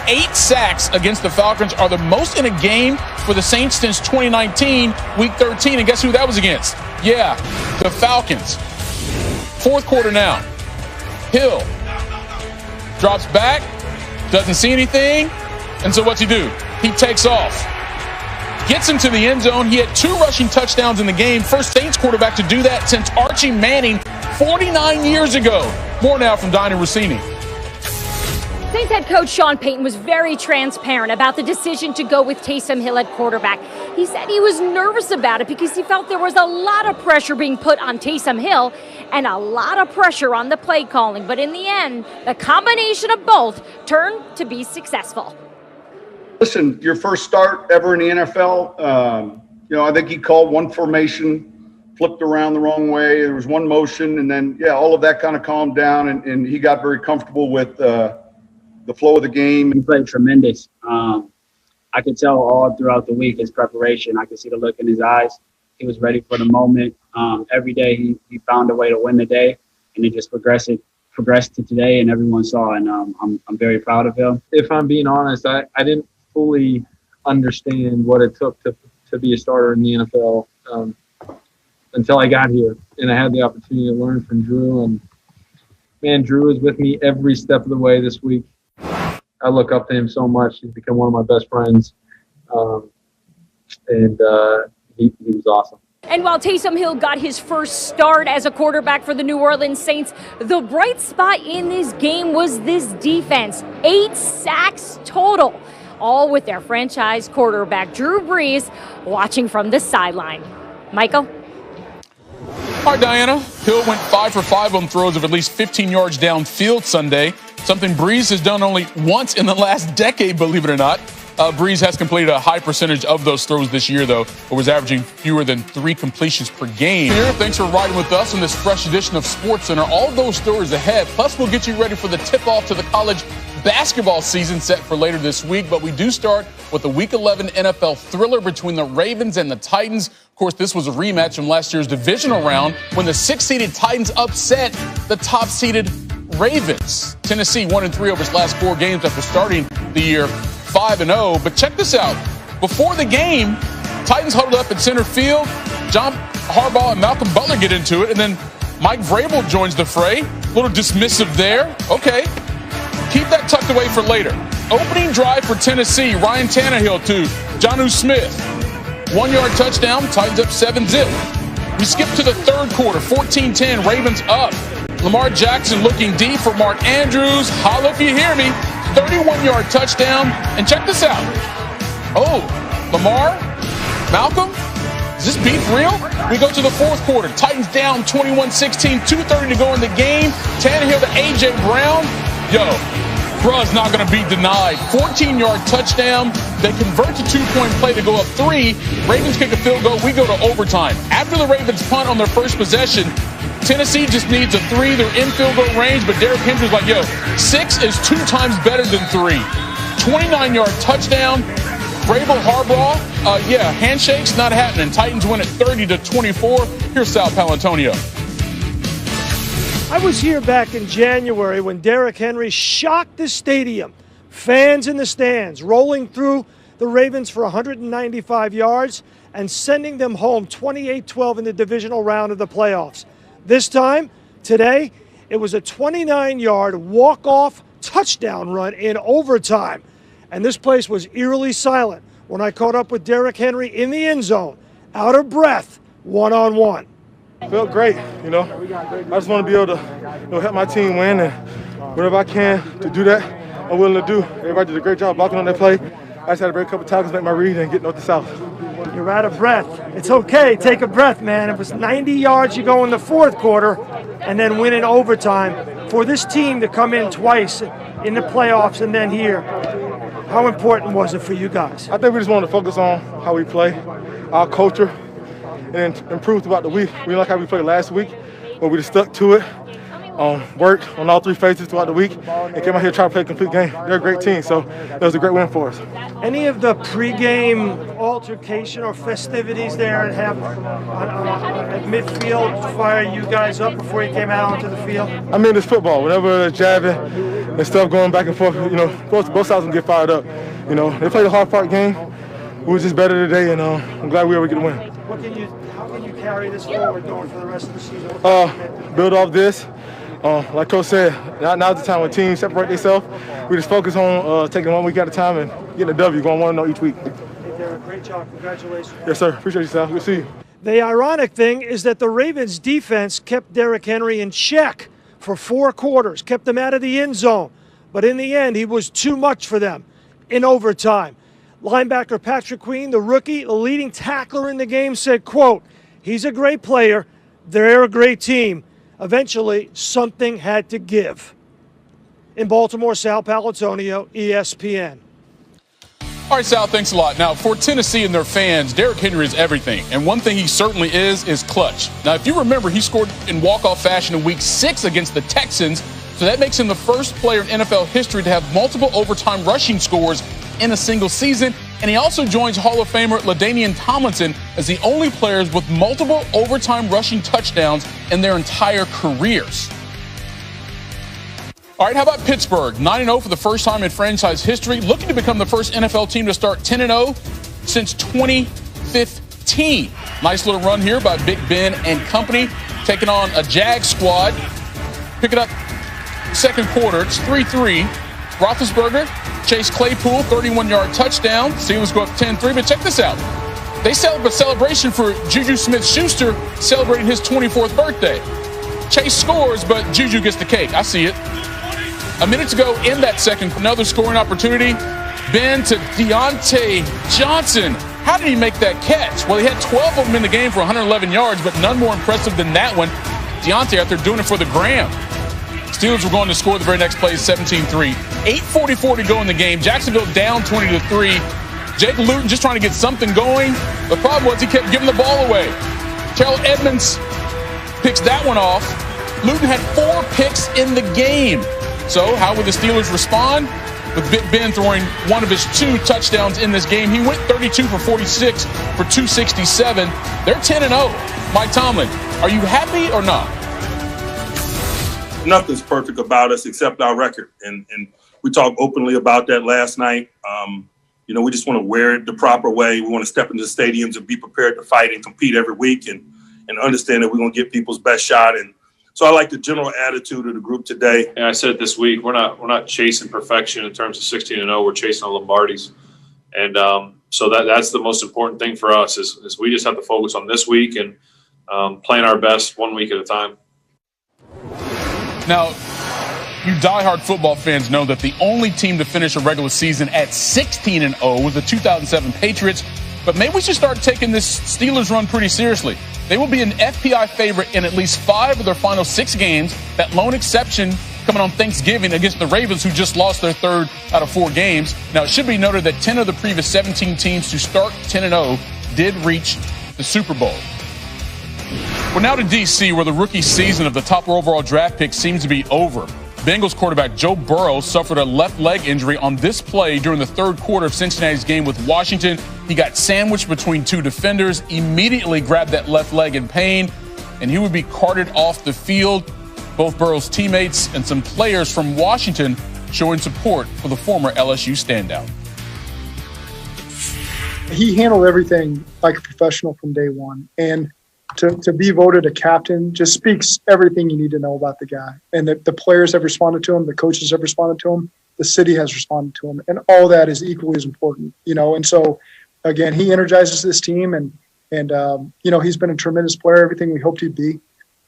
8 sacks against the Falcons are the most in a game for the Saints since 2019, Week 13. And guess who that was against? Yeah, the Falcons. Fourth quarter now. Hill drops back, doesn't see anything, and so what's he do? He takes off. Gets into the end zone. He had 2 rushing touchdowns in the game. First Saints quarterback to do that since Archie Manning 49 years ago. More now from Diana Rossini. Saints head coach Sean Payton was very transparent about the decision to go with Taysom Hill at quarterback. He said he was nervous about it because he felt there was a lot of pressure being put on Taysom Hill and a lot of pressure on the play calling. But in the end, the combination of both turned to be successful. Listen, your first start ever in the NFL, I think he called one formation, flipped around the wrong way. There was one motion, and then, all of that kind of calmed down, and he got very comfortable with the flow of the game. He played tremendous. I could tell all throughout the week his preparation. I could see the look in his eyes. He was ready for the moment. Every day he found a way to win the day, and it just progressed to today, and everyone saw. And I'm very proud of him. If I'm being honest, I didn't fully understand what it took to be a starter in the NFL until I got here, and I had the opportunity to learn from Drew. And man, Drew is with me every step of the way this week. I look up to him so much. He's become one of my best friends, and he was awesome. And while Taysom Hill got his first start as a quarterback for the New Orleans Saints, the bright spot in this game was this defense. 8 sacks total, all with their franchise quarterback, Drew Brees, watching from the sideline. Michael? All right, Diana. Hill went 5 for 5 on throws of at least 15 yards downfield Sunday, something Brees has done only once in the last decade, believe it or not. Brees has completed a high percentage of those throws this year, though, but was averaging fewer than 3 completions per game. Here, thanks for riding with us on this fresh edition of SuperSt. All those stories ahead. Plus, we'll get you ready for the tip-off to the college basketball season set for later this week. But we do start with the Week 11 NFL thriller between the Ravens and the Titans. Of course, this was a rematch from last year's divisional round when the 6-seeded Titans upset the top-seeded Ravens. Tennessee 1-3 over its last 4 games after starting the year 5-0. But check this out. Before the game, Titans huddled up at center field. John Harbaugh and Malcolm Butler get into it, and then Mike Vrabel joins the fray. A little dismissive there. Okay. Keep that tucked away for later. Opening drive for Tennessee. Ryan Tannehill to Jonnu Smith. 1-yard touchdown. Titans up 7-zip. We skip to the third quarter. 14-10. Ravens up. Lamar Jackson looking deep for Mark Andrews. Holla if you hear me. 31-yard touchdown. And check this out. Oh, Lamar? Malcolm? Is this beef real? We go to the fourth quarter. Titans down 21-16. 2:30 to go in the game. Tannehill to A.J. Brown. Yo, bruh's not going to be denied. 14-yard touchdown. They convert to 2-point play to go up 3. Ravens kick a field goal. We go to overtime. After the Ravens punt on their first possession, Tennessee just needs a 3. They're in field goal range, but Derrick Henry's like, 6 is 2 times better than 3. 29-yard touchdown. Vrabel, Harbaugh, handshakes not happening. Titans win at 30-24. Here's Sal Palantonio. I was here back in January when Derrick Henry shocked the stadium. Fans in the stands rolling through the Ravens for 195 yards and sending them home 28-12 in the divisional round of the playoffs. This time, today, it was a 29-yard walk-off touchdown run in overtime. And this place was eerily silent when I caught up with Derrick Henry in the end zone, out of breath, one-on-one. Felt great, I just want to be able to help my team win, and whatever I can to do that, I'm willing to do. Everybody did a great job blocking on that play. I just had to break a couple tackles, make my read, and get north to south. You're out of breath. It's okay. Take a breath, man. It was 90 yards you go in the fourth quarter and then win in overtime. For this team to come in twice in the playoffs and then here, how important was it for you guys? I think we just wanted to focus on how we play, our culture, and improve throughout the week. We like how we played last week, but we just stuck to it. worked on all three phases throughout the week and came out here trying to play a complete game. They're a great team, so it was a great win for us. Any of the pregame altercation or festivities there at midfield fire you guys up before you came out onto the field? I mean, it's football. Whenever they're jabbing and stuff going back and forth, both sides can get fired up. They played a hard-fought game. We were just better today, and I'm glad we were able to get a win. How can you carry this forward going for the rest of the season? Build off this. Like Coach said, now's the time when teams separate themselves. We just focus on taking 1 week at a time and getting a W, going 1-0 each week. Hey, Derek, great job. Congratulations. Yes, sir. Appreciate you, Sal. Good to see you. The ironic thing is that the Ravens' defense kept Derrick Henry in check for 4 quarters, kept him out of the end zone. But in the end, he was too much for them in overtime. Linebacker Patrick Queen, the rookie, the leading tackler in the game, said, quote, "He's a great player. They're a great team. Eventually, something had to give." In Baltimore, Sal Paolatonio, ESPN. All right, Sal, thanks a lot. Now, for Tennessee and their fans, Derrick Henry is everything. And one thing he certainly is clutch. Now, if you remember, he scored in walk-off fashion in Week 6 against the Texans. So that makes him the first player in NFL history to have multiple overtime rushing scores in a single season. And he also joins Hall of Famer LaDainian Tomlinson as the only players with multiple overtime rushing touchdowns in their entire careers. All right, how about Pittsburgh? 9-0 for the first time in franchise history, looking to become the first NFL team to start 10-0 since 2015. Nice little run here by Big Ben and company, taking on a Jag squad. Pick it up second quarter. It's 3-3. Roethlisberger, Chase Claypool, 31-yard touchdown. Steelers go up 10-3, but check this out. They set up a celebration for Juju Smith-Schuster celebrating his 24th birthday. Chase scores, but Juju gets the cake. I see it. A minute to go in that second, another scoring opportunity. Ben to Deontay Johnson. How did he make that catch? Well, he had 12 of them in the game for 111 yards, but none more impressive than that one. Deontay out there doing it for the gram. Steelers were going to score the very next play, 17-3. 8:44 to go in the game. Jacksonville down 20-3. Jake Luton just trying to get something going. The problem was he kept giving the ball away. Terrell Edmonds picks that one off. Luton had 4 picks in the game. So how would the Steelers respond? With Big Ben throwing one of his 2 touchdowns in this game. He went 32 for 46 for 267. They're 10-0. Mike Tomlin, are you happy or not? Nothing's perfect about us except our record. And we talked openly about that last night. We just want to wear it the proper way. We want to step into the stadiums and be prepared to fight and compete every week and understand that we're going to get people's best shot. And so I like the general attitude of the group today. And I said it this week, we're not chasing perfection in terms of 16-0. We're chasing the Lombardis. And so that's the most important thing for us is we just have to focus on this week and playing our best 1 week at a time. Now, you diehard football fans know that the only team to finish a regular season at 16-0 was the 2007 Patriots. But maybe we should start taking this Steelers run pretty seriously. They will be an FPI favorite in at least 5 of their final 6 games. That lone exception coming on Thanksgiving against the Ravens, who just lost their 3rd out of 4 games. Now, it should be noted that 10 of the previous 17 teams to start 10-0 did reach the Super Bowl. We're now to D.C., where the rookie season of the top overall draft pick seems to be over. Bengals quarterback Joe Burrow suffered a left leg injury on this play during the 3rd quarter of Cincinnati's game with Washington. He got sandwiched between 2 defenders, immediately grabbed that left leg in pain, and he would be carted off the field. Both Burrow's teammates and some players from Washington showing support for the former LSU standout. He handled everything like a professional from day one, and to be voted a captain just speaks everything you need to know about the guy. And the players have responded to him, the coaches have responded to him, the city has responded to him, and all that is equally as important, And so, again, he energizes this team, and he's been a tremendous player, everything we hoped he'd be,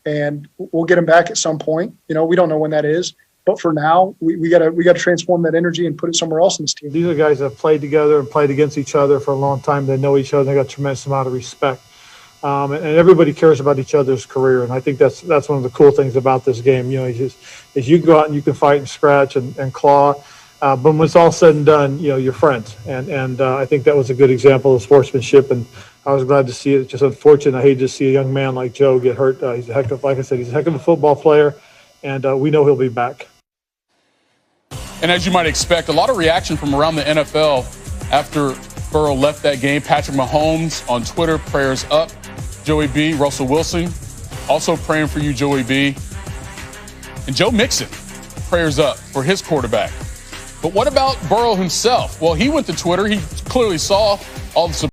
and we'll get him back at some point. We don't know when that is, but for now, we got to transform that energy and put it somewhere else in this team. These are guys that have played together and played against each other for a long time. They know each other. They got a tremendous amount of respect. And everybody cares about each other's career, and I think that's one of the cool things about this game. Is you go out and you can fight and scratch and claw, but when it's all said and done, you're friends, and I think that was a good example of sportsmanship, and I was glad to see it. It's just unfortunate. I hate to see a young man like Joe get hurt. He's a heck of a football player, and we know he'll be back. And as you might expect, a lot of reaction from around the NFL after Burrow left that game. Patrick Mahomes on Twitter, prayers up. Joey B, Russell Wilson, also praying for you, Joey B. And Joe Mixon, prayers up for his quarterback. But what about Burrow himself? Well, he went to Twitter. He clearly saw all the support